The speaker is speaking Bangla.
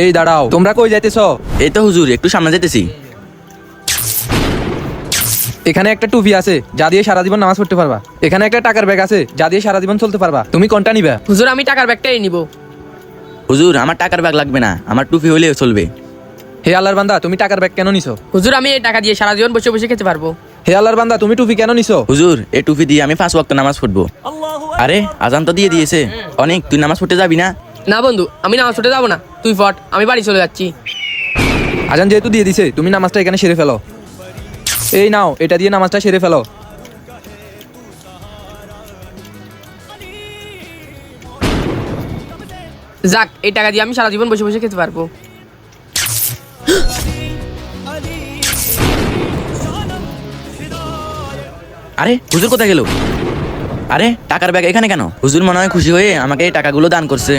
এই দাঁড়াও, তোমরা কই যাইতেছো? এই তো হুজুর, একটু সামনে যেতেছি। এখানে একটা টুপি আছে যা দিয়ে সারা জীবন নামাজ পড়তে পারবা। এখানে একটা টাকার ব্যাগ আছে যা দিয়ে সারা জীবন চলতে পারবা। তুমি কোনটা নিবা? হুজুর আমি টাকার ব্যাগটাই নিব। হুজুর আমার টাকার ব্যাগ লাগবে না, আমার টুপি হইলেও চলবে। হে আল্লাহর বান্দা, তুমি টাকার ব্যাগ কেন নিছো? হুজুর আমি এই টাকা দিয়ে সারা জীবন বসে বসে খেতে পারবো। হে আল্লাহর বান্দা, তুমি টুপি কেন নিছো? হুজুর এই টুপি দিয়ে আমি 5 ওয়াক্ত নামাজ পড়বো। আরে আজান তো দিয়ে দিয়েছে। অনেক, তুই নামাজ পড়তে যাবি না? না বন্ধু, আমি নামাজ পড়তে যাবো না, তুই ফট, আমি বাড়ি চলে যাচ্ছি। আজান যেহেতু দিয়ে দিছে, তুমি নামাজটা এখানে সেরে ফেলো। এই নাও, এটা দিয়ে নামাজটা সেরে ফেলো। যাক, এই টাকা দিয়ে আমি সারা জীবন বসে বসে খেতে পারবো। আরে হুজুর কোথায় গেল? আরে টাকার ব্যাগ এখানে কেন? হুজুর মনে হয় খুশি হয়ে আমাকে এই টাকাগুলো দান করছে।